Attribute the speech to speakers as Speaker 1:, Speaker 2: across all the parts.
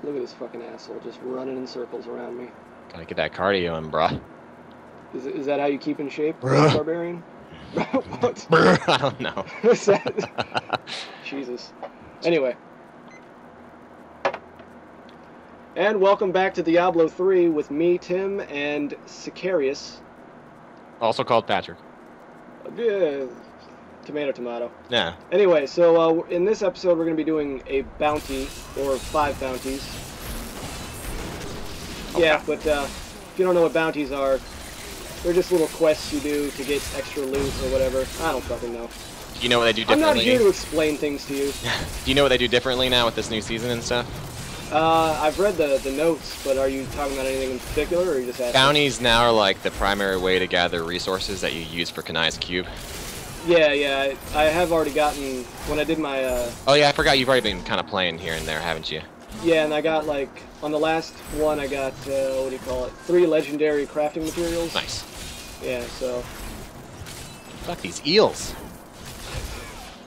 Speaker 1: Look at this fucking asshole just running in circles around me.
Speaker 2: Gotta get that cardio in, bruh.
Speaker 1: Is that how you keep in shape,
Speaker 2: Bruh.
Speaker 1: barbarian? What?
Speaker 2: Bruh. I don't know.
Speaker 1: What's that? Jesus. Anyway. And welcome back to Diablo 3 with me, Tim, and Sicarius.
Speaker 2: Also called Patrick.
Speaker 1: Yeah, tomato.
Speaker 2: Yeah.
Speaker 1: Anyway, so in this episode we're going to be doing a bounty, or 5 bounties. Okay. Yeah, but if you don't know what bounties are, they're just little quests you do to get extra loot or whatever. I don't fucking know.
Speaker 2: Do you know what they do differently?
Speaker 1: I'm not here to explain things to you.
Speaker 2: Do you know what they do differently now with this new season and stuff?
Speaker 1: I've read the notes, but are you talking about anything in particular, or are you just asking?
Speaker 2: Bounties now are like the primary way to gather resources that you use for Kanai's Cube.
Speaker 1: Yeah, I have already gotten, when I did my...
Speaker 2: Oh yeah, I forgot you've already been kind of playing here and there, haven't you?
Speaker 1: Yeah, and I got, like, on the last one I got, what do you call it, 3 legendary crafting materials.
Speaker 2: Nice.
Speaker 1: Yeah, so...
Speaker 2: Fuck these eels.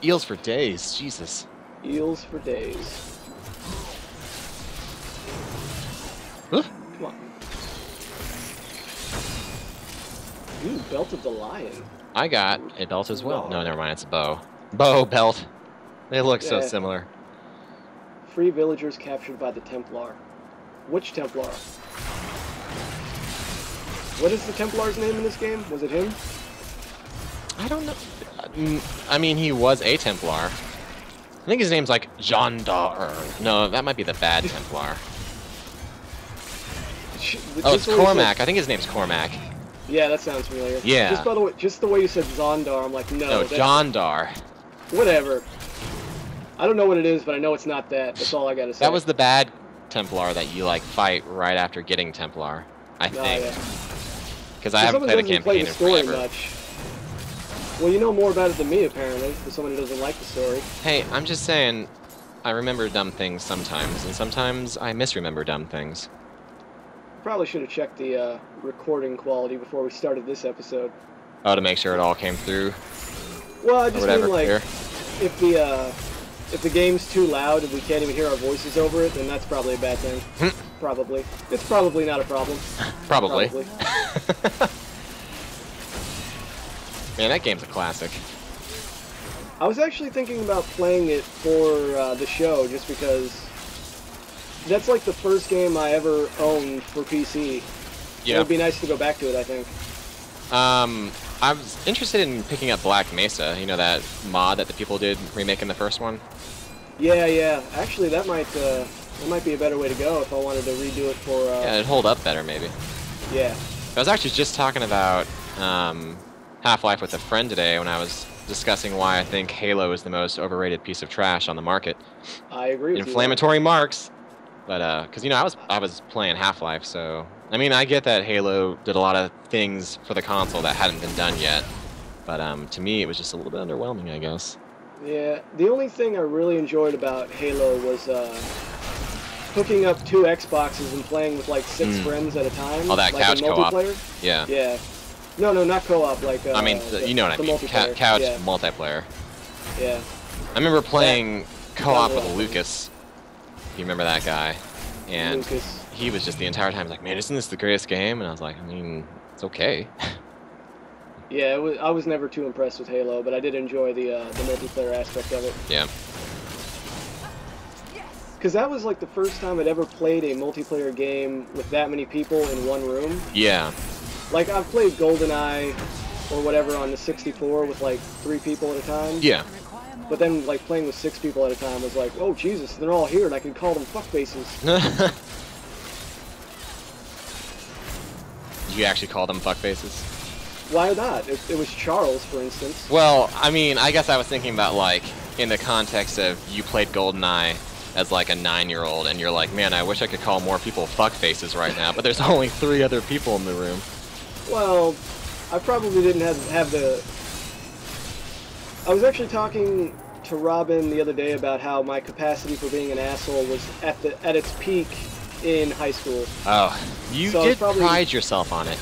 Speaker 2: Eels for days, Jesus.
Speaker 1: Eels for days.
Speaker 2: Huh?
Speaker 1: Come on. Ooh, Belt of the Lion.
Speaker 2: I got a belt as well. No, never mind, it's a bow. Bow, belt. They look so similar.
Speaker 1: Free villagers captured by the Templar. Which Templar? What is the Templar's name in this game? Was it him?
Speaker 2: I don't know. I mean, he was a Templar. I think his name's like Jandar. No, that might be the bad Templar. Oh, it's Cormac. I think his name's Cormac.
Speaker 1: Yeah, that sounds familiar.
Speaker 2: Yeah.
Speaker 1: Just by the way, just the way you said Zondar, I'm like, no.
Speaker 2: No, Jandar.
Speaker 1: Whatever. I don't know what it is, but I know it's not that. That's all I gotta say.
Speaker 2: That was the bad Templar that you like fight right after getting Templar, I think. Because I haven't played the campaign in forever.
Speaker 1: Much. Well, you know more about it than me, apparently, for someone who doesn't like the story.
Speaker 2: Hey, I'm just saying, I remember dumb things sometimes, and sometimes I misremember dumb things.
Speaker 1: Probably should have checked the recording quality before we started this episode.
Speaker 2: Oh, to make sure it all came through?
Speaker 1: Well, I just mean, like, if the game's too loud and we can't even hear our voices over it, then that's probably a bad thing. Probably. It's probably not a problem.
Speaker 2: Probably. Man, that game's a classic.
Speaker 1: I was actually thinking about playing it for the show, just because that's like the first game I ever owned for PC. Yeah. It would be nice to go back to it, I think.
Speaker 2: I was interested in picking up Black Mesa, you know, that mod that the people did remaking the first one?
Speaker 1: Yeah. Actually, that might be a better way to go if I wanted to redo it for...
Speaker 2: Yeah, it'd hold up better, maybe.
Speaker 1: Yeah.
Speaker 2: I was actually just talking about Half-Life with a friend today when I was discussing why I think Halo is the most overrated piece of trash on the market.
Speaker 1: I agree with you.
Speaker 2: Inflammatory marks. But, because, you know, I was playing Half-Life, so... I mean, I get that Halo did a lot of things for the console that hadn't been done yet. But, to me, it was just a little bit underwhelming, I guess.
Speaker 1: Yeah, the only thing I really enjoyed about Halo was, hooking up 2 Xboxes and playing with, like, 6 friends at a time.
Speaker 2: Oh, that
Speaker 1: like
Speaker 2: couch co-op. Yeah.
Speaker 1: Yeah. No, not co-op, like,
Speaker 2: I mean, you know what I mean. Couch multiplayer.
Speaker 1: Yeah.
Speaker 2: I remember playing co-op with Lucas. If you remember that guy. And he was just the entire time like, man, isn't this the greatest game? And I was like, I mean, it's okay.
Speaker 1: Yeah, I was never too impressed with Halo, but I did enjoy the multiplayer aspect of it.
Speaker 2: Yeah.
Speaker 1: Because that was like the first time I'd ever played a multiplayer game with that many people in one room.
Speaker 2: Yeah.
Speaker 1: Like, I've played GoldenEye or whatever on the 64 with like 3 people at a time.
Speaker 2: Yeah.
Speaker 1: But then, like, playing with 6 people at a time was like, oh, Jesus, they're all here and I can call them fuckfaces.
Speaker 2: Did you actually call them fuckfaces?
Speaker 1: Why not? It was Charles, for instance.
Speaker 2: Well, I mean, I guess I was thinking about, like, in the context of you played GoldenEye as, like, a 9-year-old, and you're like, man, I wish I could call more people fuckfaces right now, but there's only 3 other people in the room.
Speaker 1: Well, I probably didn't have the... I was actually talking to Robin the other day about how my capacity for being an asshole was at its peak in high school.
Speaker 2: Oh, you did pride yourself on it.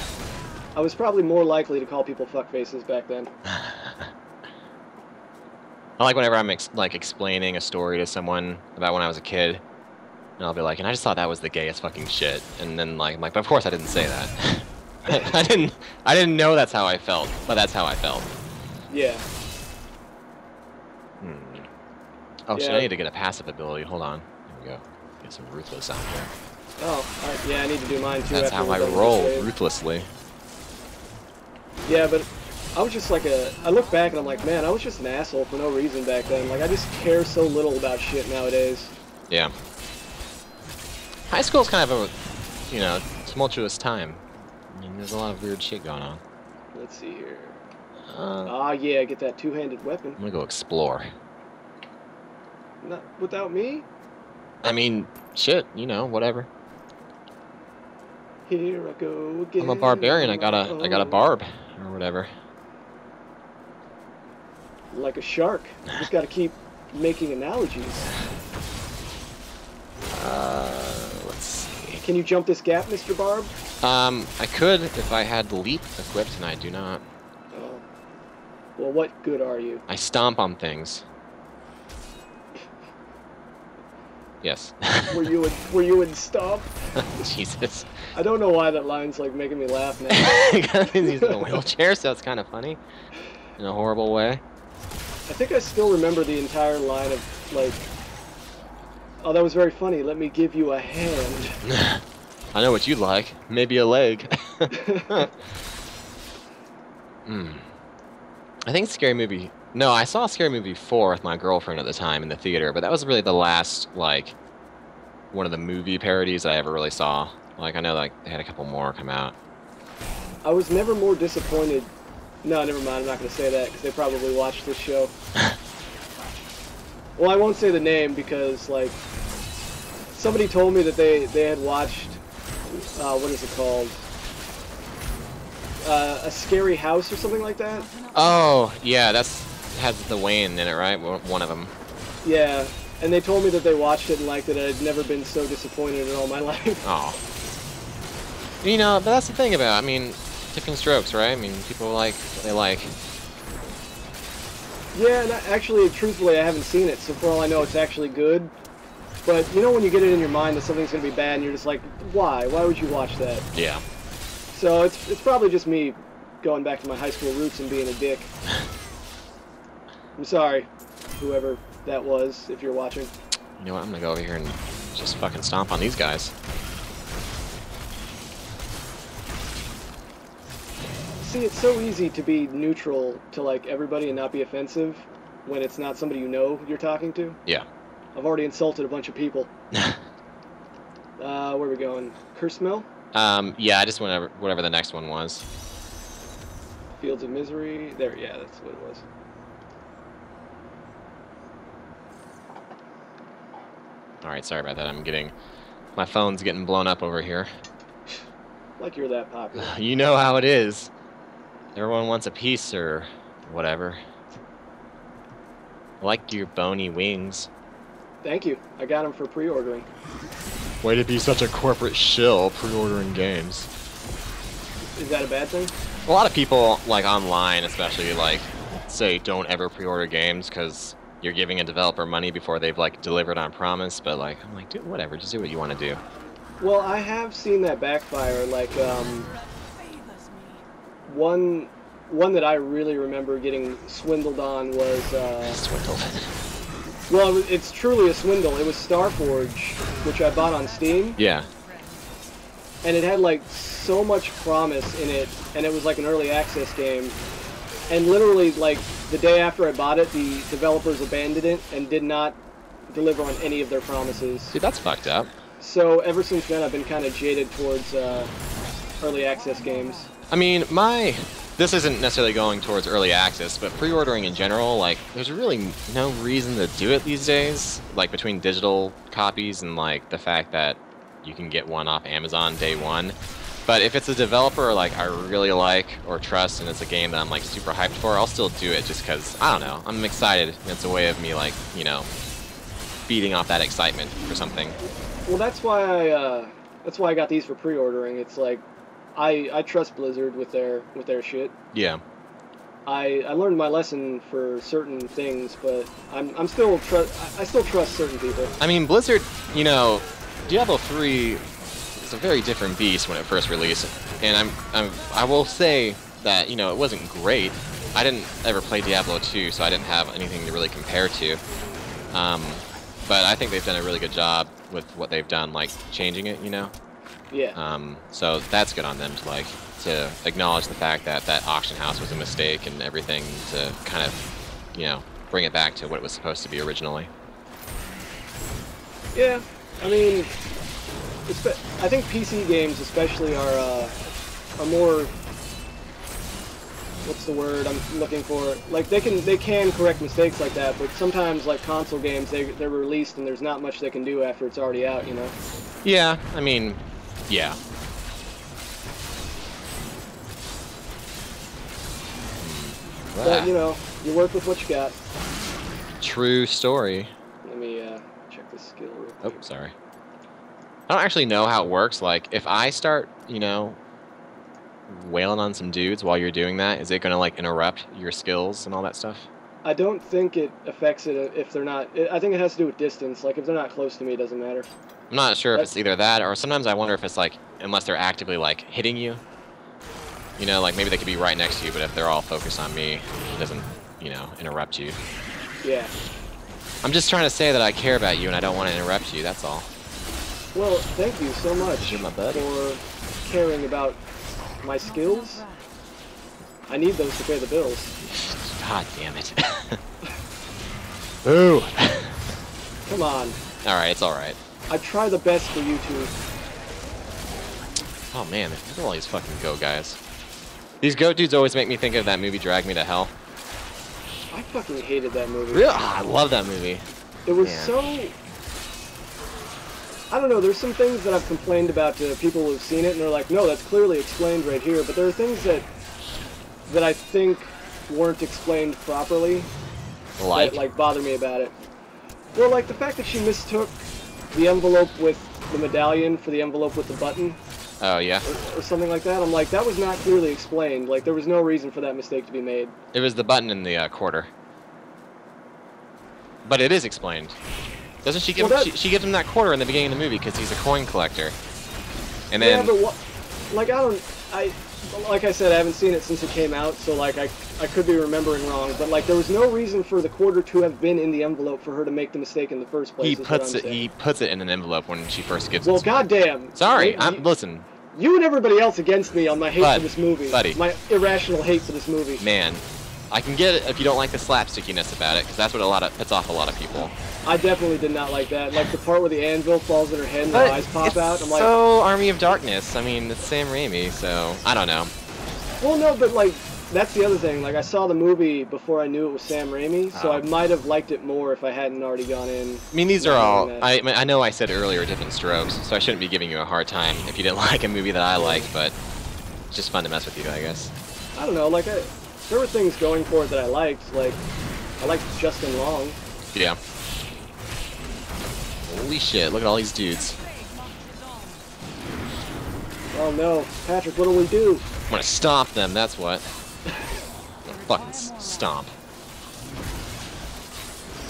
Speaker 1: I was probably more likely to call people fuckfaces back then.
Speaker 2: I like whenever I'm explaining a story to someone about when I was a kid, And I'll be like, and I just thought that was the gayest fucking shit. And then like, I'm like, but of course I didn't say that. I didn't know that's how I felt, but that's how I felt.
Speaker 1: Yeah.
Speaker 2: Oh
Speaker 1: Yeah.
Speaker 2: shit, I need to get a passive ability. Hold on. Here we go. Get some ruthless out there.
Speaker 1: Oh, alright. Yeah, I need to do mine too.
Speaker 2: That's how I roll, ruthlessly.
Speaker 1: Yeah, but I was just like I look back and I'm like, man, I was just an asshole for no reason back then. Like, I just care so little about shit nowadays.
Speaker 2: Yeah. High school's kind of a, you know, tumultuous time. I mean, there's a lot of weird shit going on.
Speaker 1: Let's see here. Yeah, get that two-handed weapon.
Speaker 2: I'm gonna go explore.
Speaker 1: Not without me?
Speaker 2: I mean, shit, you know, whatever.
Speaker 1: Here I go again.
Speaker 2: I'm a barbarian. I got a barb or whatever.
Speaker 1: Like a shark. You just got to keep making analogies.
Speaker 2: Let's see.
Speaker 1: Can you jump this gap, Mr. Barb?
Speaker 2: I could if I had the leap equipped, and I do not.
Speaker 1: Oh. Well, what good are you?
Speaker 2: I stomp on things. Yes.
Speaker 1: Were you in Stomp?
Speaker 2: Jesus.
Speaker 1: I don't know why that line's like making me laugh now.
Speaker 2: He's in a wheelchair, so it's kind of funny in a horrible way.
Speaker 1: I think I still remember the entire line of like, oh, that was very funny. Let me give you a hand.
Speaker 2: I know what you'd like. Maybe a leg. I think Scary Movie... No, I saw Scary Movie 4 with my girlfriend at the time in the theater, but that was really the last, like, one of the movie parodies I ever really saw. Like, I know, like, they had a couple more come out.
Speaker 1: I was never more disappointed. No, never mind. I'm not going to say that because they probably watched this show. Well, I won't say the name because, like, somebody told me that they had watched, what is it called? A Scary House or something like that.
Speaker 2: Oh, yeah, that's has the Wayne in it, right? One of them.
Speaker 1: Yeah, and they told me that they watched it and liked it. I'd never been so disappointed in all my life.
Speaker 2: Oh. You know, but that's the thing about, I mean, different strokes, right? I mean, people like what they like.
Speaker 1: Yeah, and actually, truthfully, I haven't seen it, so for all I know, it's actually good. But you know when you get it in your mind that something's going to be bad, and you're just like, why? Why would you watch that?
Speaker 2: Yeah.
Speaker 1: So it's probably just me going back to my high school roots and being a dick. I'm sorry, whoever that was, if you're watching.
Speaker 2: You know what? I'm gonna go over here and just fucking stomp on these guys.
Speaker 1: See, it's so easy to be neutral to like everybody and not be offensive when it's not somebody you know you're talking to.
Speaker 2: Yeah.
Speaker 1: I've already insulted a bunch of people. Where are we going? Curse Mill?
Speaker 2: Yeah, I just went whatever the next one was.
Speaker 1: Fields of Misery. There, yeah, that's what it was.
Speaker 2: Alright, sorry about that. My phone's getting blown up over here.
Speaker 1: Like you're that popular.
Speaker 2: You know how it is. Everyone wants a piece or whatever. I like your bony wings.
Speaker 1: Thank you. I got them for pre-ordering.
Speaker 2: Way to be such a corporate shill pre-ordering games.
Speaker 1: Is that a bad thing?
Speaker 2: A lot of people, like online especially, like say don't ever pre-order games because you're giving a developer money before they've like delivered on promise. But like, I'm like, dude, whatever, just do what you want to do.
Speaker 1: Well, I have seen that backfire. Like, one that I really remember getting swindled on was
Speaker 2: Swindled.
Speaker 1: well, it's truly a swindle. It was Starforge, which I bought on Steam.
Speaker 2: Yeah.
Speaker 1: And it had like so much promise in it, and it was like an early access game. And literally, like the day after I bought it, the developers abandoned it and did not deliver on any of their promises.
Speaker 2: Dude, that's fucked up.
Speaker 1: So ever since then, I've been kind of jaded towards early access games.
Speaker 2: I mean, this isn't necessarily going towards early access, but pre-ordering in general, like, there's really no reason to do it these days. Like, between digital copies and, like, the fact that you can get one off Amazon day one. But if it's a developer, like, I really like or trust, and it's a game that I'm, like, super hyped for, I'll still do it just because, I don't know, I'm excited. It's a way of me, like, you know, feeding off that excitement for something.
Speaker 1: Well, that's why I got these for pre-ordering. It's like, I trust Blizzard with their shit.
Speaker 2: Yeah.
Speaker 1: I learned my lesson for certain things, but I still trust certain people.
Speaker 2: I mean, Blizzard, you know, Diablo 3 is a very different beast when it first released, and I will say that, you know, it wasn't great. I didn't ever play Diablo 2, so I didn't have anything to really compare to. But I think they've done a really good job with what they've done, like changing it, you know.
Speaker 1: Yeah.
Speaker 2: So that's good on them to acknowledge the fact that that auction house was a mistake and everything, to kind of, you know, bring it back to what it was supposed to be originally.
Speaker 1: Yeah, I mean, I think PC games especially are more, what's the word I'm looking for? Like they can correct mistakes like that, but sometimes like console games they're released and there's not much they can do after it's already out, you know?
Speaker 2: Yeah, I mean, yeah.
Speaker 1: But you know, you work with what you got.
Speaker 2: True story.
Speaker 1: Let me check this skill real quick.
Speaker 2: Oh, sorry. I don't actually know how it works. Like, if I start, you know, wailing on some dudes while you're doing that, is it gonna like interrupt your skills and all that stuff?
Speaker 1: I don't think it affects it if they're not. I think it has to do with distance. Like if they're not close to me, it doesn't matter.
Speaker 2: I'm not sure if it's either that, or sometimes I wonder if it's like, unless they're actively like hitting you. You know, like maybe they could be right next to you, but if they're all focused on me, it doesn't, you know, interrupt you.
Speaker 1: Yeah.
Speaker 2: I'm just trying to say that I care about you and I don't want to interrupt you, that's all.
Speaker 1: Well, thank you so much
Speaker 2: You're my buddy.
Speaker 1: for caring about my skills. I need those to pay the bills.
Speaker 2: God damn it. Ooh.
Speaker 1: Come on.
Speaker 2: Alright, it's alright.
Speaker 1: I try the best for you two.
Speaker 2: Oh man, look at all these fucking goat guys. These goat dudes always make me think of that movie Drag Me to Hell.
Speaker 1: I fucking hated that movie.
Speaker 2: Really? Oh, I love that movie.
Speaker 1: It was so... I don't know, there's some things that I've complained about to people who've seen it, and they're like, no, that's clearly explained right here, but there are things that I think weren't explained properly.
Speaker 2: Like?
Speaker 1: That, like, bother me about it. Well, like, the fact that she mistook the envelope with the medallion for the envelope with the button.
Speaker 2: Oh, yeah?
Speaker 1: Or something like that. I'm like, that was not clearly explained. Like, there was no reason for that mistake to be made.
Speaker 2: It was the button in the quarter. But it is explained. Doesn't she give him, she gives him that quarter in the beginning of the movie because he's a coin collector. And then...
Speaker 1: Yeah, but like, like I said, I haven't seen it since it came out, so like I could be remembering wrong, but like there was no reason for the quarter to have been in the envelope for her to make the mistake in the first place.
Speaker 2: He puts it in an envelope when she first gives it.
Speaker 1: Well, goddamn.
Speaker 2: Sorry, listen.
Speaker 1: You and everybody else against me on my hate for this movie.
Speaker 2: Buddy.
Speaker 1: My irrational hate for this movie.
Speaker 2: Man, I can get it if you don't like the slapstickiness about it, because that's what puts off a lot of people.
Speaker 1: I definitely did not like that. Like the part where the anvil falls in her head and her eyes pop out. I'm like,
Speaker 2: so Army of Darkness. I mean, it's Sam Raimi, so I don't know.
Speaker 1: Well, no, but like that's the other thing. Like I saw the movie before I knew it was Sam Raimi, so I might have liked it more if I hadn't already gone in.
Speaker 2: I mean, these are all. I know I said earlier different strokes, so I shouldn't be giving you a hard time if you didn't like a movie that I liked, but it's just fun to mess with you, I guess.
Speaker 1: I don't know. Like there were things going for it that I liked. Like I liked Justin Long.
Speaker 2: Yeah. Holy shit! Look at all these dudes.
Speaker 1: Oh no, Patrick! What do we do?
Speaker 2: I'm gonna stomp them. That's what. Fucking stomp.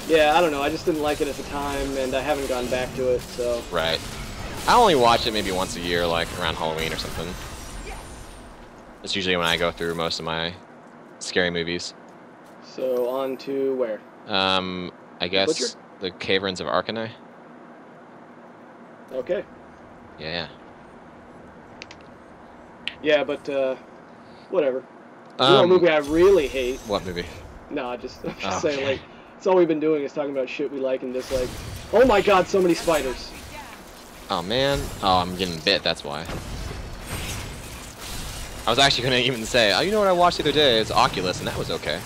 Speaker 1: Yeah, I don't know. I just didn't like it at the time, and I haven't gone back to it. So.
Speaker 2: Right. I only watch it maybe once a year, like around Halloween or something. That's usually when I go through most of my scary movies.
Speaker 1: So on to where?
Speaker 2: I guess the Caverns of Arcanine.
Speaker 1: Okay.
Speaker 2: Yeah.
Speaker 1: Yeah, but whatever. You know a movie I really hate.
Speaker 2: What movie?
Speaker 1: No, I'm just saying, like, it's all we've been doing is talking about shit we like and dislike. Oh my god, so many spiders.
Speaker 2: Oh man. Oh, I'm getting bit, that's why. I was actually gonna even say, oh, you know what I watched the other day? It's Oculus, and that was okay.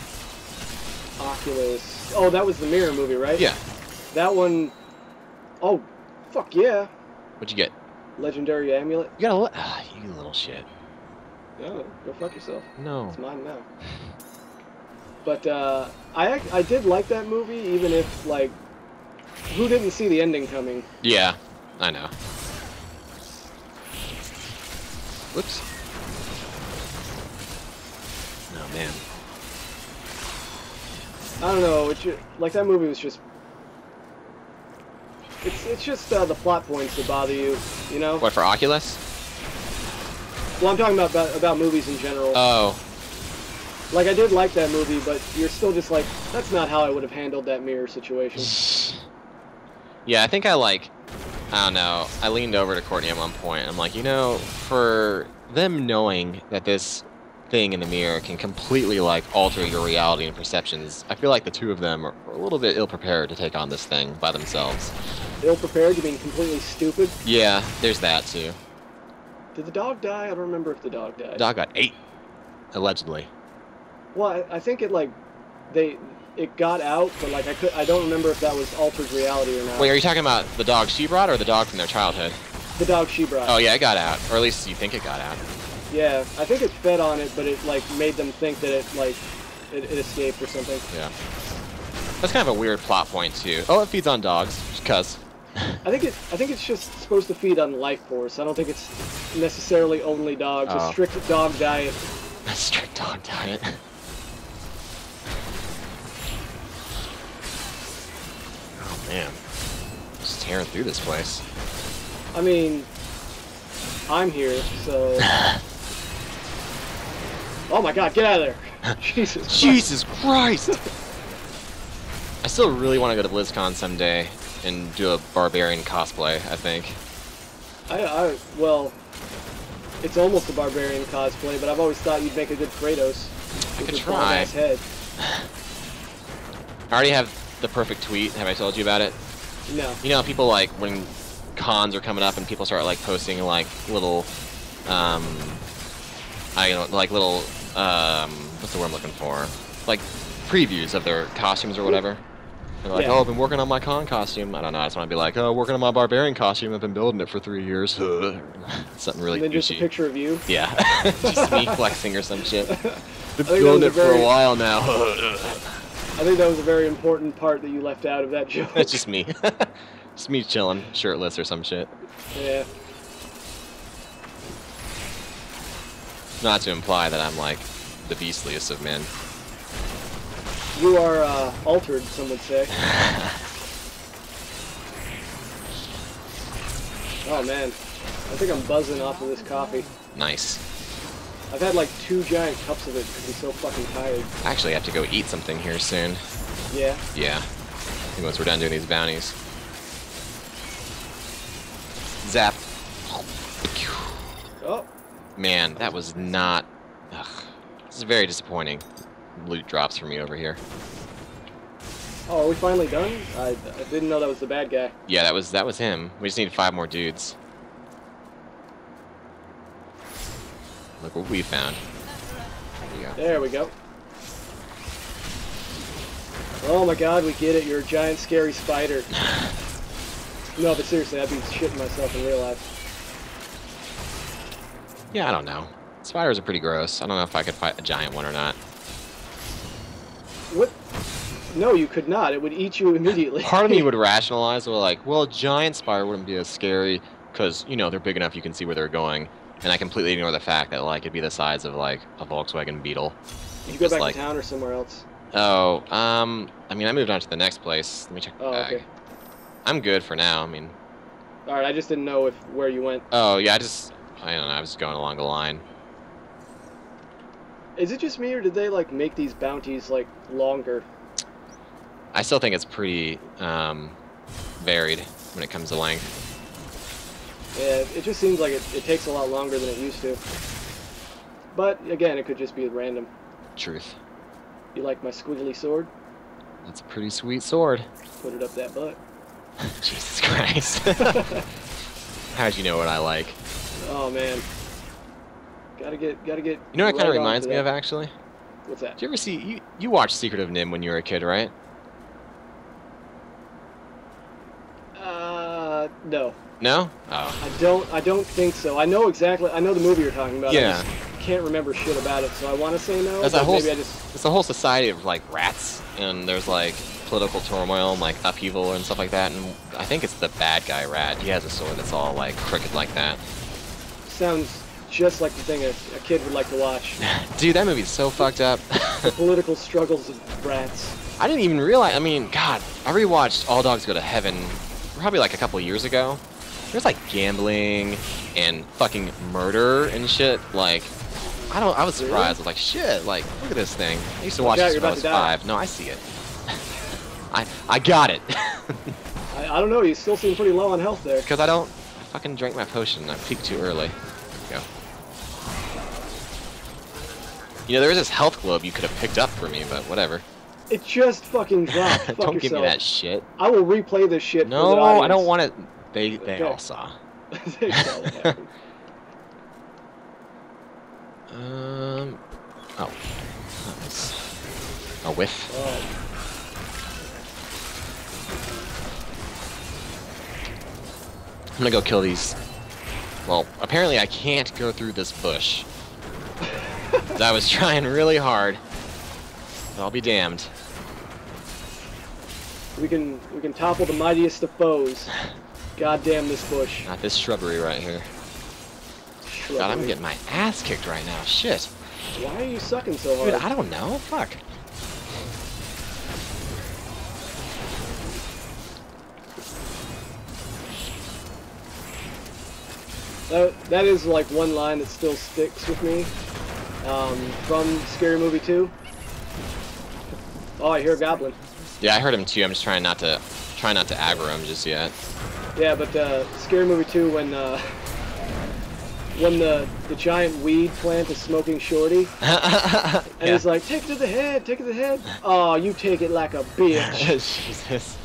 Speaker 1: Oculus. Oh, that was the mirror movie, right?
Speaker 2: Yeah.
Speaker 1: That one. Oh, fuck yeah.
Speaker 2: What'd you get?
Speaker 1: Legendary amulet.
Speaker 2: You got you little shit.
Speaker 1: Oh, go fuck yourself.
Speaker 2: No.
Speaker 1: It's mine now. But I did like that movie, even if like, who didn't see the ending coming?
Speaker 2: Yeah, I know. Whoops. Oh man.
Speaker 1: I don't know. Like that movie was just It's just the plot points that bother you, you know?
Speaker 2: What, for Oculus?
Speaker 1: Well, I'm talking about movies in general.
Speaker 2: Oh.
Speaker 1: Like, I did like that movie, but you're still just like, that's not how I would have handled that mirror situation.
Speaker 2: Yeah, I think I don't know, I leaned over to Courtney at one point, and I'm like, you know, for them knowing that this thing in the mirror can completely, like, alter your reality and perceptions, I feel like the two of them are a little bit ill-prepared to take on this thing by themselves.
Speaker 1: Ill-prepared? You mean completely stupid?
Speaker 2: Yeah, there's that, too.
Speaker 1: Did the dog die? I don't remember if the dog died.
Speaker 2: The dog got ate, allegedly.
Speaker 1: Well, I think it got out, but like I don't remember if that was altered reality or not.
Speaker 2: Wait, are you talking about the dog she brought or the dog from their childhood?
Speaker 1: The dog she brought.
Speaker 2: Oh yeah, it got out, or at least you think it got out.
Speaker 1: Yeah, I think it fed on it, but it like made them think that it escaped or something.
Speaker 2: Yeah. That's kind of a weird plot point too. Oh, it feeds on dogs, just 'cause.
Speaker 1: I think it's just supposed to feed on life force. I don't think it's necessarily only dogs.
Speaker 2: Oh.
Speaker 1: A strict dog diet.
Speaker 2: A strict dog diet. Oh man, just tearing through this place.
Speaker 1: I mean, I'm here, so. Oh my God! Get out of there! Jesus. Christ.
Speaker 2: Jesus Christ! I still really want to go to BlizzCon someday and do a barbarian cosplay, I think.
Speaker 1: Well, it's almost a barbarian cosplay, but I've always thought you'd make a good Kratos.
Speaker 2: I could try.
Speaker 1: Head.
Speaker 2: I already have the perfect tweet. Have I told you about it?
Speaker 1: No.
Speaker 2: You know, people like when cons are coming up and people start like posting like little, like little, what's the word I'm looking for? Like previews of their costumes or whatever. And they're like,
Speaker 1: yeah.
Speaker 2: oh, I've been working on my con costume. I don't know. I just want to be like, oh, working on my barbarian costume. I've been building it for 3 years. Something really.
Speaker 1: And then just a picture of you.
Speaker 2: Yeah, just me flexing or some shit. Been
Speaker 1: building
Speaker 2: building it for a while now.
Speaker 1: I think that was a very important part that you left out of that joke.
Speaker 2: It's just me. Just me chilling, shirtless or some shit.
Speaker 1: Yeah.
Speaker 2: Not to imply that I'm like the beastliest of men.
Speaker 1: You are altered, some would say. Oh man, I think I'm buzzing off of this coffee.
Speaker 2: Nice.
Speaker 1: I've had like 2 giant cups of it because I'm so fucking tired.
Speaker 2: I actually have to go eat something here soon.
Speaker 1: Yeah?
Speaker 2: Yeah. I think once we're done doing these bounties. Zap.
Speaker 1: Oh.
Speaker 2: Man, that was not... Ugh. This is very disappointing. Loot drops for me over here.
Speaker 1: Oh, are we finally done? I didn't know that was the bad guy.
Speaker 2: Yeah, that was him. We just need 5 more dudes. Look what we found. There you go.
Speaker 1: There we go. Oh my God, we get it. You're a giant, scary spider. No, but seriously, I'd be shitting myself in real life.
Speaker 2: Yeah, I don't know. Spiders are pretty gross. I don't know if I could fight a giant one or not.
Speaker 1: What? No, you could not. It would eat you immediately.
Speaker 2: Part of me would rationalize, well, a giant spider wouldn't be as scary because, you know, they're big enough you can see where they're going. And I completely ignore the fact that, like, it'd be the size of, like, a Volkswagen Beetle.
Speaker 1: Did you go back to town or somewhere else?
Speaker 2: Oh, I mean, I moved on to the next place. Let me check the bag.
Speaker 1: Okay.
Speaker 2: I'm good for now, I mean.
Speaker 1: Alright, I just didn't know where you went.
Speaker 2: Oh, yeah, I don't know, I was going along the line.
Speaker 1: Is it just me, or did they, like, make these bounties, like, longer?
Speaker 2: I still think it's pretty, varied when it comes to length.
Speaker 1: Yeah, it just seems like it takes a lot longer than it used to. But, again, it could just be random.
Speaker 2: Truth.
Speaker 1: You like my squiggly sword?
Speaker 2: That's a pretty sweet sword.
Speaker 1: Put it up that butt.
Speaker 2: Jesus Christ. How'd you know what I like?
Speaker 1: Oh, man. Gotta get...
Speaker 2: You know what it kind of reminds me of, actually?
Speaker 1: What's that?
Speaker 2: Did you ever see... You watched Secret of Nim when you were a kid, right?
Speaker 1: No.
Speaker 2: No? Oh.
Speaker 1: I don't think so. I know the movie you're talking about.
Speaker 2: Yeah.
Speaker 1: I just can't remember shit about it, so I want to say no.
Speaker 2: There's
Speaker 1: It's
Speaker 2: a whole society of, like, rats, and there's, like, political turmoil and, like, upheaval and stuff like that, and I think it's the bad guy rat. He has a sword that's all, like, crooked like that.
Speaker 1: Sounds just like the thing a kid would like to watch.
Speaker 2: Dude, that movie's so fucked up.
Speaker 1: The political struggles of rats.
Speaker 2: I didn't even realize, I mean, God, I rewatched All Dogs Go to Heaven probably like a couple years ago, there's like gambling and fucking murder and shit. Like, I was surprised. I was like, shit, like, look at this thing. I used to watch this when I was 5. No, I see it. I got it.
Speaker 1: I don't know, you still seem pretty low on health there.
Speaker 2: Because I fucking drank my potion. I peaked too early. There we go. You know, there was this health globe you could have picked up for me, but whatever.
Speaker 1: It just fucking dropped. Fuck
Speaker 2: Don't
Speaker 1: yourself.
Speaker 2: give me that shit.
Speaker 1: I will replay this shit.
Speaker 2: No,
Speaker 1: for the audience.
Speaker 2: I don't want it. They
Speaker 1: Okay.
Speaker 2: all saw.
Speaker 1: They saw what happened.
Speaker 2: Oh. That was a whiff.
Speaker 1: Oh.
Speaker 2: I'm gonna go kill these. Well, apparently I can't go through this bush. I was trying really hard. But I'll be damned.
Speaker 1: We can topple the mightiest of foes. God damn this bush.
Speaker 2: Not this shrubbery right here. God, I'm getting my ass kicked right now. Shit.
Speaker 1: Why are you sucking so hard?
Speaker 2: Dude, I don't know. Fuck.
Speaker 1: That is like one line that still sticks with me from Scary Movie 2. Oh, I hear a goblin.
Speaker 2: Yeah, I heard him too. I'm just trying not to aggro him just yet.
Speaker 1: Yeah, but Scary Movie 2 when the giant weed plant is smoking Shorty, and
Speaker 2: yeah.
Speaker 1: he's like, take it to the head, take it to the head. Oh, you take it like a bitch.
Speaker 2: Jesus.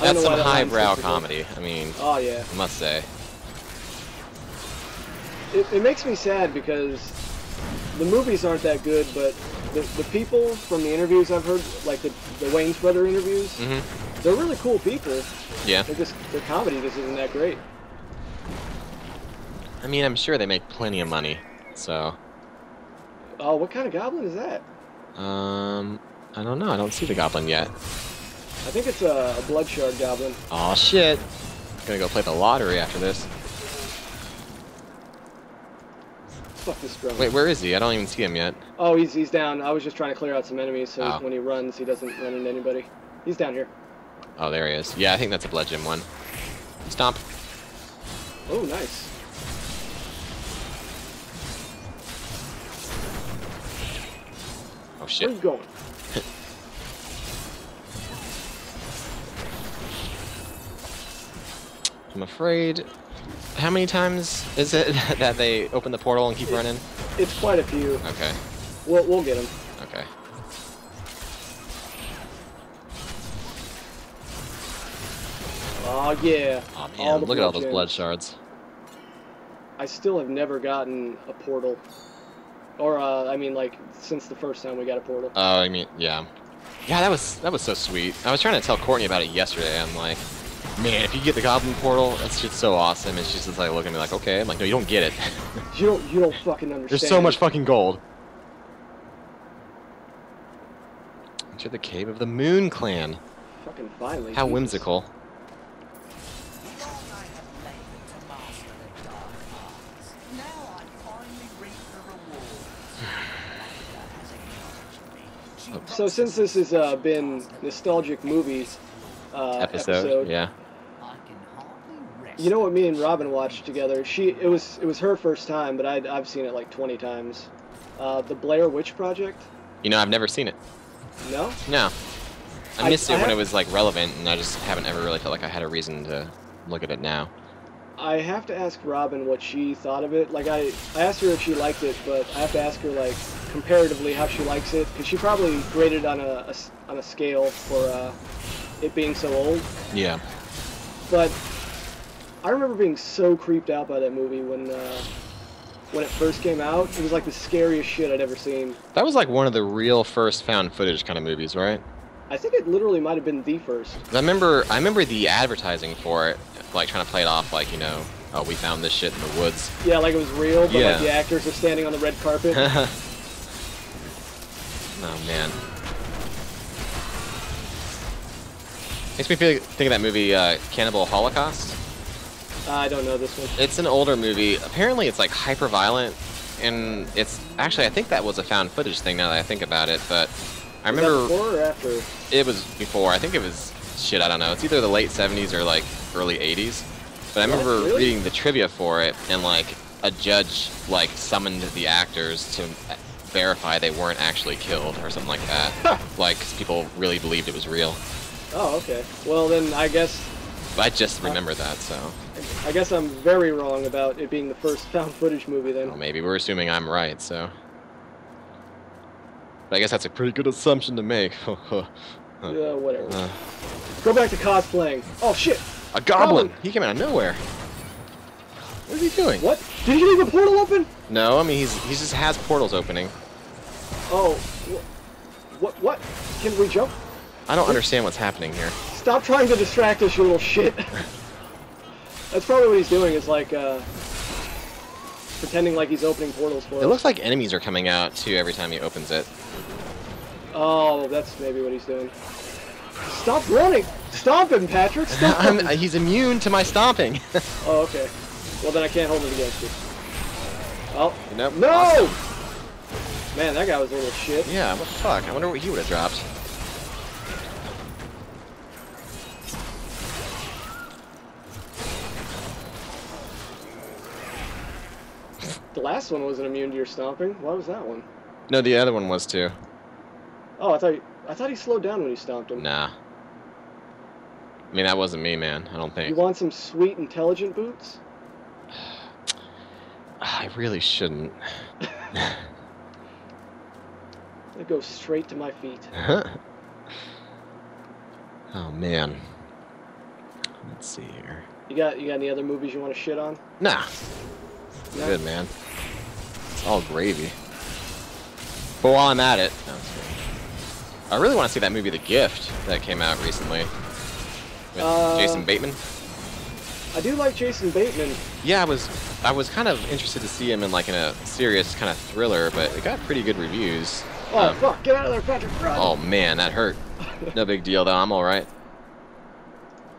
Speaker 1: I don't
Speaker 2: That's
Speaker 1: know why
Speaker 2: some
Speaker 1: that line's
Speaker 2: highbrow
Speaker 1: so
Speaker 2: comedy. I mean,
Speaker 1: Oh yeah.
Speaker 2: I must say.
Speaker 1: It makes me sad because the movies aren't that good, but the people from the interviews I've heard, like the Wayans brother interviews, they're really cool people.
Speaker 2: Yeah.
Speaker 1: Their comedy just isn't that great.
Speaker 2: I mean, I'm sure they make plenty of money, so.
Speaker 1: Oh, what kind of goblin is that?
Speaker 2: I don't know. I don't see the goblin yet.
Speaker 1: I think it's a blood shard goblin.
Speaker 2: Aw, shit. Gonna go play the lottery after this.
Speaker 1: Fuck this drone.
Speaker 2: Wait, where is he? I don't even see him yet.
Speaker 1: Oh, he's down. I was just trying to clear out some enemies so
Speaker 2: Oh.
Speaker 1: when he runs, he doesn't run into anybody. He's down here.
Speaker 2: Oh, there he is. Yeah, I think that's a blood gem one. Stomp.
Speaker 1: Oh, nice.
Speaker 2: Oh, shit.
Speaker 1: Where you going?
Speaker 2: I'm afraid. How many times is it that they open the portal and keep running?
Speaker 1: It's quite a few.
Speaker 2: Okay.
Speaker 1: We'll get him.
Speaker 2: Okay.
Speaker 1: Oh yeah.
Speaker 2: Oh
Speaker 1: All
Speaker 2: man,
Speaker 1: the
Speaker 2: look at all those
Speaker 1: gems.
Speaker 2: blood shards.
Speaker 1: I still have never gotten a portal. Or I mean, like since the first time we got a portal.
Speaker 2: Oh, I mean, yeah. Yeah, that was so sweet. I was trying to tell Courtney about it yesterday. I'm like, man, if you get the goblin portal, that's just so awesome. And she's just like looking at me like, okay. I'm like, no, you don't get it.
Speaker 1: You don't fucking understand.
Speaker 2: There's so much fucking gold. Enter the cave of the Moon Clan.
Speaker 1: Fucking finally.
Speaker 2: How
Speaker 1: Jesus.
Speaker 2: whimsical.
Speaker 1: So since this has been nostalgic movies episode,
Speaker 2: yeah.
Speaker 1: you know what me and Robin watched together? It was her first time, but I've seen it like 20 times. The Blair Witch Project.
Speaker 2: You know, I've never seen it.
Speaker 1: No?
Speaker 2: No. I missed it when it was like relevant, and I just haven't ever really felt like I had a reason to look at it now.
Speaker 1: I have to ask Robin what she thought of it. Like I asked her if she liked it, but I have to ask her like comparatively how she likes it, because she probably graded on a scale for it being so old.
Speaker 2: Yeah.
Speaker 1: But I remember being so creeped out by that movie when it first came out. It was like the scariest shit I'd ever seen.
Speaker 2: That was like one of the real first found footage kind of movies, right?
Speaker 1: I think it literally might have been the first.
Speaker 2: I remember the advertising for it, like trying to play it off like, you know, oh, we found this shit in the woods.
Speaker 1: Yeah, like it was real, but
Speaker 2: Yeah.
Speaker 1: like the actors are standing on the red carpet.
Speaker 2: Oh man. Makes me think of that movie Cannibal Holocaust.
Speaker 1: I don't know this one.
Speaker 2: It's an older movie. Apparently it's like hyper violent, and it's actually, I think that was a found footage thing now that I think about it, but I remember
Speaker 1: Was that before or after?
Speaker 2: it was before. I think it was shit, I don't know. It's either the late 70s or like early 80s. But I remember reading the trivia for it, and like a judge like summoned the actors to verify they weren't actually killed or something like that. Like, 'cause people really believed it was real.
Speaker 1: Oh, okay. Well, then I guess...
Speaker 2: I just remember that, so...
Speaker 1: I guess I'm very wrong about it being the first found footage movie then.
Speaker 2: Well, maybe we're assuming I'm right, so... But I guess that's a pretty good assumption to make.
Speaker 1: Yeah, whatever. Go back to cosplaying. Oh, shit!
Speaker 2: A goblin! He came out of nowhere. What is he doing?
Speaker 1: What? Did he leave a portal open?
Speaker 2: No, I mean, he just has portals opening.
Speaker 1: Oh, what? Can we jump?
Speaker 2: I don't understand what's happening here.
Speaker 1: Stop trying to distract us, you little shit. That's probably what he's doing, is like, pretending like he's opening portals for us.
Speaker 2: It looks like enemies are coming out, too, every time he opens it.
Speaker 1: Oh, that's maybe what he's doing. Stop running! Stomp him, Patrick! Stop him!
Speaker 2: He's immune to my stomping.
Speaker 1: Oh, okay. Well, then I can't hold it against you. Oh.
Speaker 2: Nope.
Speaker 1: No!
Speaker 2: Awesome.
Speaker 1: Man, that guy was a little shit.
Speaker 2: Yeah, what the fuck? I wonder what he would have dropped.
Speaker 1: The last one wasn't immune to your stomping. Why was that one?
Speaker 2: No, the other one was too.
Speaker 1: Oh, I thought he slowed down when you stomped him.
Speaker 2: Nah. I mean, that wasn't me, man. I don't think.
Speaker 1: You want some sweet, intelligent boots?
Speaker 2: I really shouldn't.
Speaker 1: They go straight to my feet.
Speaker 2: Oh, man. Let's see here.
Speaker 1: You got any other movies you want to shit on?
Speaker 2: Nah.
Speaker 1: No?
Speaker 2: Good, man. It's all gravy. But while I'm at it, I really want to see that movie, The Gift, that came out recently. With Jason Bateman.
Speaker 1: I do like Jason Bateman.
Speaker 2: Yeah, I was kind of interested to see him in like in a serious kind of thriller, but it got pretty good reviews.
Speaker 1: Oh fuck! Get out of there, Patrick! Run!
Speaker 2: Oh man, that hurt. No big deal though. I'm all right.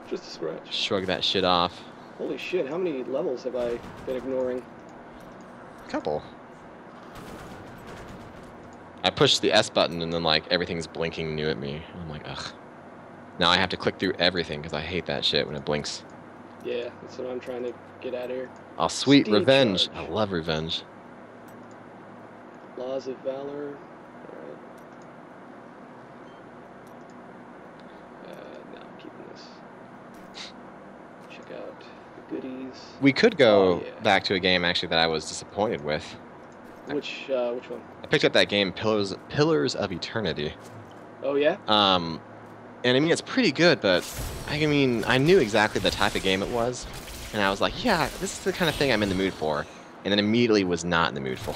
Speaker 1: Just a scratch.
Speaker 2: Shrug that shit off.
Speaker 1: Holy shit! How many levels have I been ignoring?
Speaker 2: Couple. I pushed the S button and then like everything's blinking new at me. I'm like, ugh. Now I have to click through everything because I hate that shit when it blinks.
Speaker 1: Yeah, that's what I'm trying to get out of here.
Speaker 2: Oh, sweet
Speaker 1: Steam
Speaker 2: revenge.
Speaker 1: charge.
Speaker 2: I love revenge.
Speaker 1: Laws of Valor. Alright. No, I'm keeping this. Check out the goodies.
Speaker 2: We could go back to a game actually that I was disappointed with.
Speaker 1: Which one?
Speaker 2: I picked up that game, Pillars of Eternity.
Speaker 1: Oh yeah?
Speaker 2: And I mean, it's pretty good, but I mean, I knew exactly the type of game it was, and I was like, yeah, this is the kind of thing I'm in the mood for, and then immediately was not in the mood for.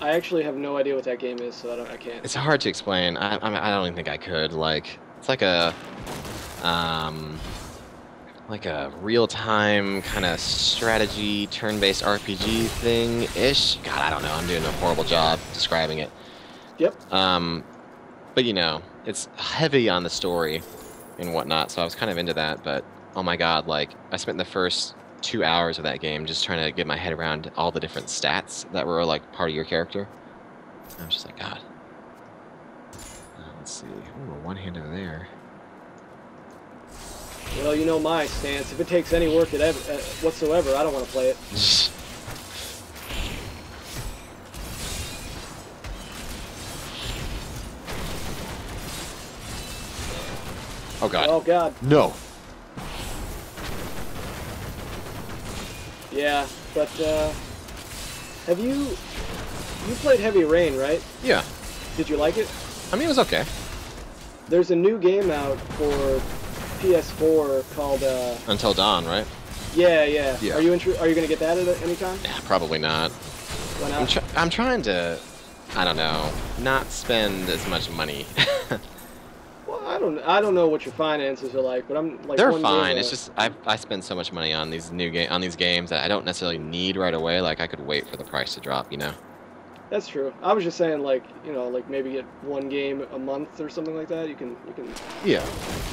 Speaker 1: I actually have no idea what that game is, so I can't.
Speaker 2: It's hard to explain. I don't even think I could. Like, it's like a real-time kind of strategy, turn-based RPG thing-ish. God, I don't know. I'm doing a horrible job describing it.
Speaker 1: Yep.
Speaker 2: But you know, it's heavy on the story and whatnot, so I was kind of into that, but oh my god, like, I spent the first 2 hours of that game just trying to get my head around all the different stats that were, like, part of your character. I was just like, God. Let's see. Ooh, one hand over there.
Speaker 1: Well, you know my stance. If it takes any work whatsoever, I don't want to play it.
Speaker 2: Oh god.
Speaker 1: Oh god.
Speaker 2: No.
Speaker 1: Yeah, but have you played Heavy Rain, right?
Speaker 2: Yeah.
Speaker 1: Did you like it?
Speaker 2: I mean, it was okay.
Speaker 1: There's a new game out for PS4 called
Speaker 2: Until Dawn, right?
Speaker 1: Yeah.
Speaker 2: Yeah.
Speaker 1: Are you gonna get that at any time?
Speaker 2: Yeah, probably not.
Speaker 1: Why not?
Speaker 2: I'm trying to, I don't know, not spend as much money.
Speaker 1: Well, I don't know what your finances are like, but I'm like.
Speaker 2: They're fine. It's just I spend so much money on these games that I don't necessarily need right away. Like, I could wait for the price to drop, you know.
Speaker 1: That's true. I was just saying, like, you know, like maybe get one game a month or something like that. You can.
Speaker 2: Yeah.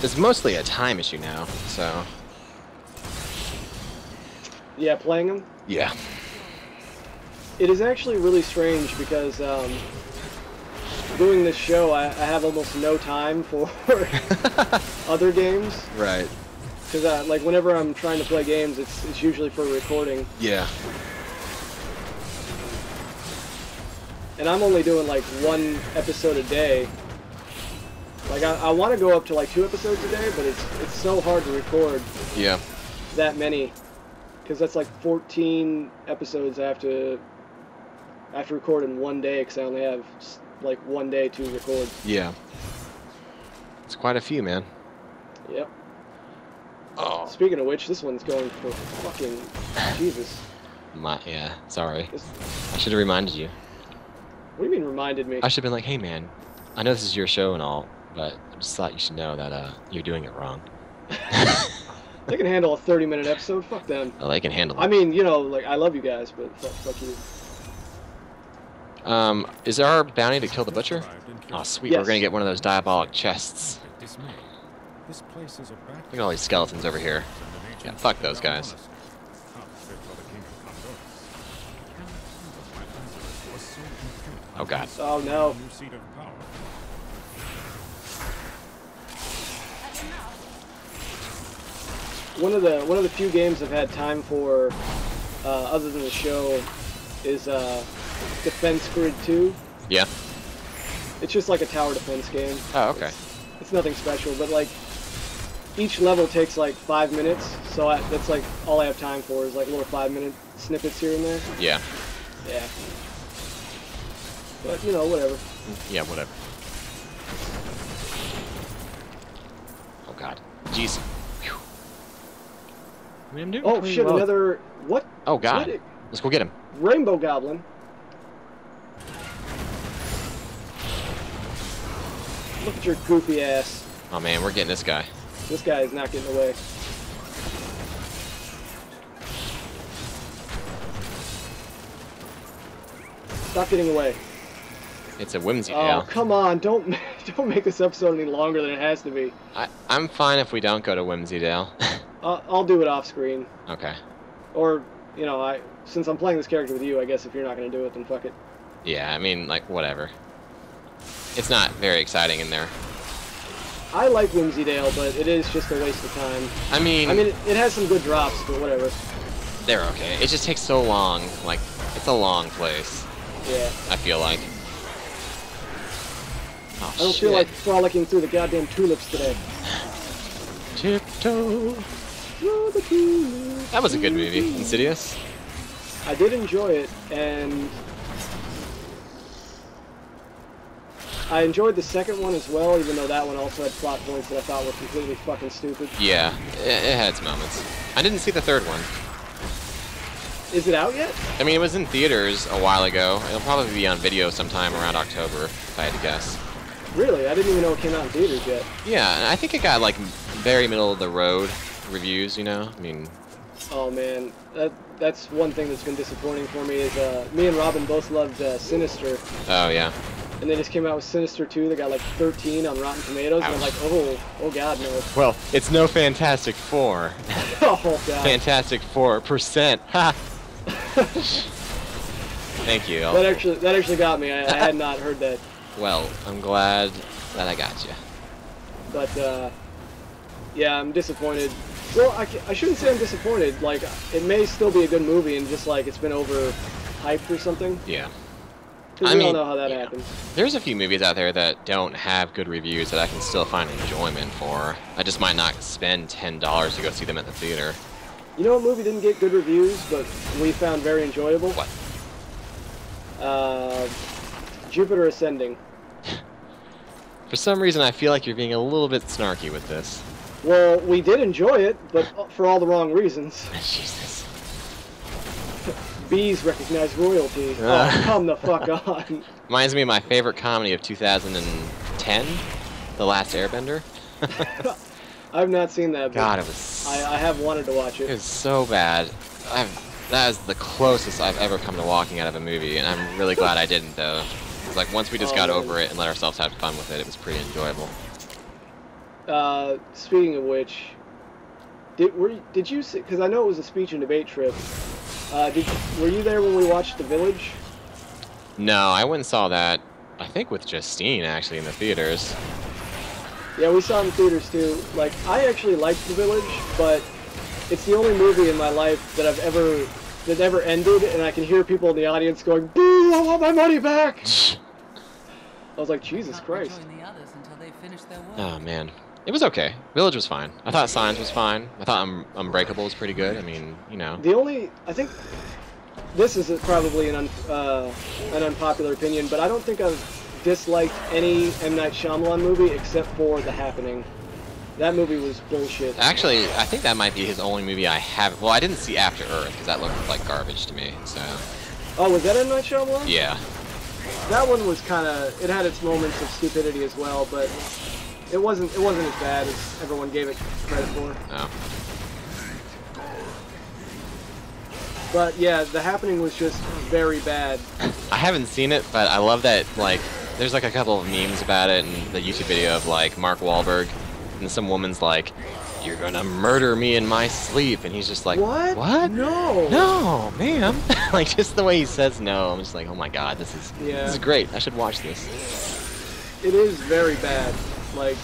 Speaker 2: It's mostly a time issue now, so.
Speaker 1: Yeah, playing them.
Speaker 2: Yeah.
Speaker 1: It is actually really strange because doing this show, I have almost no time for other games.
Speaker 2: Right.
Speaker 1: Because like whenever I'm trying to play games, it's usually for recording.
Speaker 2: Yeah.
Speaker 1: And I'm only doing like 1 episode a day. Like I want to go up to like 2 episodes a day, but it's so hard to record.
Speaker 2: Yeah.
Speaker 1: That many, because that's like 14 episodes I have to record in 1 day, because I only have like 1 day to record.
Speaker 2: Yeah. It's quite a few, man.
Speaker 1: Yep.
Speaker 2: Oh.
Speaker 1: Speaking of which, this one's going for fucking Jesus.
Speaker 2: Yeah, sorry. I should have reminded you.
Speaker 1: What do you mean reminded me?
Speaker 2: I should have been like, hey man, I know this is your show and all, but I just thought you should know that you're doing it wrong.
Speaker 1: They can handle a 30-minute episode. Fuck them.
Speaker 2: Oh, they can handle it.
Speaker 1: I mean, you know, like I love you guys, but fuck you.
Speaker 2: Is there our bounty to kill the butcher? Oh, sweet.
Speaker 1: Yes.
Speaker 2: We're gonna get one of those diabolic chests. Look at all these skeletons over here. Yeah, fuck those guys. Oh god.
Speaker 1: Oh no. One of the few games I've had time for, other than the show, is Defense Grid 2.
Speaker 2: Yeah.
Speaker 1: It's just like a tower defense game.
Speaker 2: Oh, okay.
Speaker 1: It's nothing special, but like each level takes like 5 minutes, so that's like all I have time for is like little 5-minute snippets here and there.
Speaker 2: Yeah.
Speaker 1: Yeah. But you know, whatever.
Speaker 2: Yeah, whatever. Oh god. Jeez. Whew. I mean, I'm doing
Speaker 1: Oh
Speaker 2: pretty
Speaker 1: shit!
Speaker 2: well.
Speaker 1: Another what?
Speaker 2: Oh god.
Speaker 1: What?
Speaker 2: Let's go get him.
Speaker 1: Rainbow Goblin. Look at your goofy ass.
Speaker 2: Oh man, we're getting this guy.
Speaker 1: This guy is not getting away. Stop getting away.
Speaker 2: It's a whimsy
Speaker 1: Oh,
Speaker 2: tale.
Speaker 1: come on. Don't make this episode any longer than it has to be.
Speaker 2: I'm fine if we don't go to Whimsydale.
Speaker 1: I'll do it off screen.
Speaker 2: Okay.
Speaker 1: Or, you know, since I'm playing this character with you, I guess if you're not going to do it, then fuck it.
Speaker 2: Yeah, I mean, like, whatever. It's not very exciting in there.
Speaker 1: I like Whimsydale, but it is just a waste of time.
Speaker 2: I mean,
Speaker 1: it has some good drops, but whatever.
Speaker 2: They're okay. It just takes so long. Like, it's a long place.
Speaker 1: Yeah.
Speaker 2: I feel like. Oh,
Speaker 1: I don't feel like frolicking through the goddamn tulips today.
Speaker 2: Tiptoe. That was a good movie. Insidious.
Speaker 1: I did enjoy it, and I enjoyed the second one as well, even though that one also had plot points that I thought were completely fucking stupid.
Speaker 2: Yeah, it had its moments. I didn't see the third one.
Speaker 1: Is it out yet?
Speaker 2: I mean, it was in theaters a while ago. It'll probably be on video sometime around October, if I had to guess.
Speaker 1: Really? I didn't even know it came out in theaters yet.
Speaker 2: Yeah, and I think it got, like, very middle of the road reviews, you know? I mean...
Speaker 1: Oh, man. That's one thing that's been disappointing for me is me and Robin both loved Sinister.
Speaker 2: Oh, yeah.
Speaker 1: And they just came out with Sinister 2. They got, like, 13 on Rotten Tomatoes. And I'm like, oh, God, no.
Speaker 2: Well, it's no Fantastic Four.
Speaker 1: Oh, God.
Speaker 2: Fantastic 4%. Ha! Thank you.
Speaker 1: That actually got me. I had not heard that.
Speaker 2: Well, I'm glad that I got you.
Speaker 1: But, yeah, I'm disappointed. Well, I shouldn't say I'm disappointed. Like, it may still be a good movie and just, like, it's been overhyped or something.
Speaker 2: Yeah.
Speaker 1: Because we all know how that happens.
Speaker 2: There's a few movies out there that don't have good reviews that I can still find enjoyment for. I just might not spend $10 to go see them at the theater.
Speaker 1: You know what movie didn't get good reviews, but we found very enjoyable?
Speaker 2: What?
Speaker 1: Jupiter Ascending.
Speaker 2: For some reason, I feel like you're being a little bit snarky with this.
Speaker 1: Well, we did enjoy it, but for all the wrong reasons.
Speaker 2: Jesus.
Speaker 1: Bees recognize royalty. Oh, come the fuck on.
Speaker 2: Reminds me of my favorite comedy of 2010, The Last Airbender.
Speaker 1: I've not seen that.
Speaker 2: God, it was...
Speaker 1: I have wanted to watch it.
Speaker 2: It was so bad. That is the closest I've ever come to walking out of a movie, and I'm really glad I didn't, though. It's like, once we just got over it and let ourselves have fun with it, it was pretty enjoyable.
Speaker 1: Speaking of which, did you see, because I know it was a speech and debate trip, were you there when we watched The Village?
Speaker 2: No, I went and saw that I think with Justine actually in the theaters.
Speaker 1: Yeah, we saw it in theaters too. Like, I actually liked The Village, but it's the only movie in my life that that never ended, and I can hear people in the audience going, "Boo! I want my money back!" I was like, Jesus Christ.
Speaker 2: Oh man, it was okay. Village was fine. I thought Signs was fine. I thought Unbreakable was pretty good. I mean, you know.
Speaker 1: I think this is probably an unpopular opinion, but I don't think I've disliked any M. Night Shyamalan movie except for The Happening. That movie was bullshit.
Speaker 2: Actually, I think that might be his only movie I haven't. Well, I didn't see After Earth because that looked like garbage to me. So.
Speaker 1: Oh, was that M. Night Shyamalan?
Speaker 2: Yeah.
Speaker 1: That one was kind of. It had its moments of stupidity as well, but it wasn't as bad as everyone gave it credit for.
Speaker 2: Oh.
Speaker 1: But yeah, The Happening was just very bad.
Speaker 2: I haven't seen it, but I love that, like, there's like a couple of memes about it and the YouTube video of like Mark Wahlberg and some woman's like, "You're gonna murder me in my sleep," and he's just like,
Speaker 1: What?
Speaker 2: What?
Speaker 1: No.
Speaker 2: No, ma'am. Like, just the way he says no, I'm just like, oh my god, this is great. I should watch this.
Speaker 1: It is very bad. Like,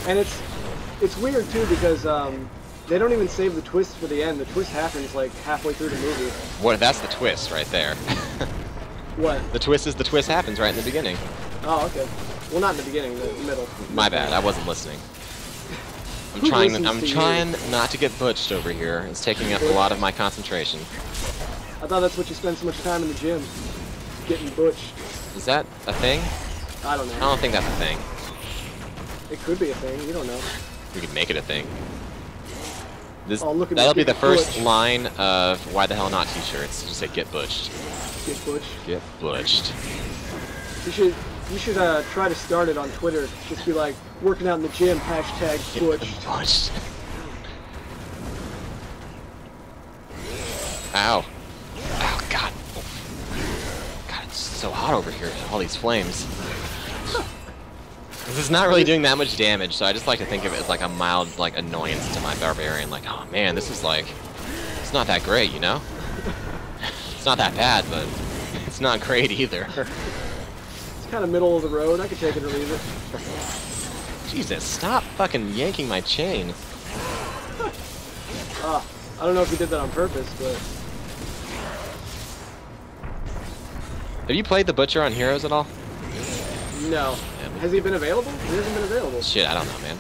Speaker 1: and it's weird too because they don't even save the twist for the end. The twist happens like halfway through the movie.
Speaker 2: What? That's the twist right there.
Speaker 1: What?
Speaker 2: The twist is the twist happens right in the beginning.
Speaker 1: Oh, okay. Well, not in the beginning, the middle.
Speaker 2: My bad. I wasn't listening. I'm trying not to get butched over here. It's taking up a lot of my concentration.
Speaker 1: I thought that's what you spend so much time in the gym, getting butched.
Speaker 2: Is that a thing?
Speaker 1: I don't know.
Speaker 2: I don't think that's a thing.
Speaker 1: It could be a thing. You don't know.
Speaker 2: We could make it a thing.
Speaker 1: Look at
Speaker 2: That'll
Speaker 1: me,
Speaker 2: be the first
Speaker 1: butched.
Speaker 2: line of Why the Hell Not t-shirts. Just say get butched.
Speaker 1: Get butched.
Speaker 2: Get butched.
Speaker 1: You should try to start it on Twitter. Just be like, working out in the gym, hashtag butched.
Speaker 2: Butched. Ow. Oh, God. God, it's so hot over here. All these flames. This is not really doing that much damage, so I just like to think of it as like a mild like annoyance to my barbarian. Like, oh man, this is like, it's not that great, you know? It's not that bad, but it's not great either.
Speaker 1: It's kind of middle of the road. I could take it or leave it.
Speaker 2: Jesus, stop fucking yanking my chain.
Speaker 1: I don't know if you did that on purpose, but...
Speaker 2: Have you played The Butcher on Heroes at all?
Speaker 1: No. Has he been available? He hasn't been available.
Speaker 2: Shit, I don't know, man.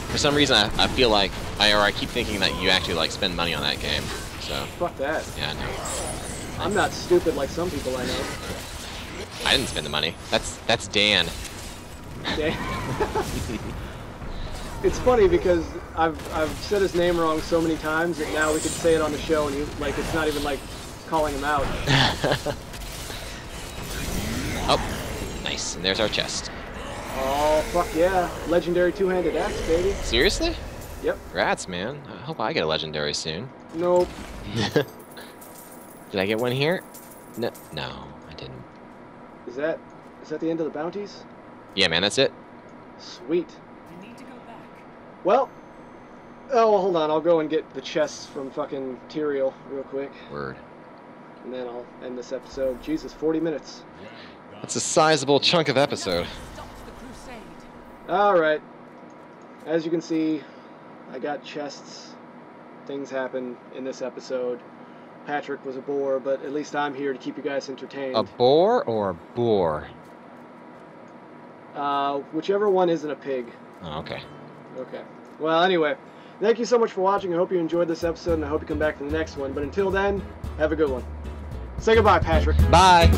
Speaker 2: For some reason, I feel like, I keep thinking that you actually like spend money on that game. So.
Speaker 1: Fuck that.
Speaker 2: Yeah, I know.
Speaker 1: I'm not stupid like some people I know.
Speaker 2: I didn't spend the money. That's Dan.
Speaker 1: Dan. It's funny because I've said his name wrong so many times that now we could say it on the show and like it's not even like calling him out.
Speaker 2: Oh. Nice, and there's our chest.
Speaker 1: Oh, fuck yeah. Legendary two-handed axe, baby.
Speaker 2: Seriously?
Speaker 1: Yep.
Speaker 2: Rats, man. I hope I get a legendary soon.
Speaker 1: Nope.
Speaker 2: Did I get one here? No, I didn't.
Speaker 1: Is that the end of the bounties?
Speaker 2: Yeah, man, that's it.
Speaker 1: Sweet.
Speaker 3: I need to go back.
Speaker 1: Well, hold on. I'll go and get the chests from fucking Tyrael real quick.
Speaker 2: Word.
Speaker 1: And then I'll end this episode. Jesus, 40 minutes.
Speaker 2: That's a sizable chunk of episode.
Speaker 1: Alright. As you can see, I got chests. Things happen in this episode. Patrick was a bore, but at least I'm here to keep you guys entertained.
Speaker 2: A boar or a boar?
Speaker 1: Whichever one isn't a pig.
Speaker 2: Oh, okay.
Speaker 1: Okay. Well, anyway, thank you so much for watching. I hope you enjoyed this episode, and I hope you come back for the next one. But until then, have a good one. Say goodbye, Patrick.
Speaker 2: Bye.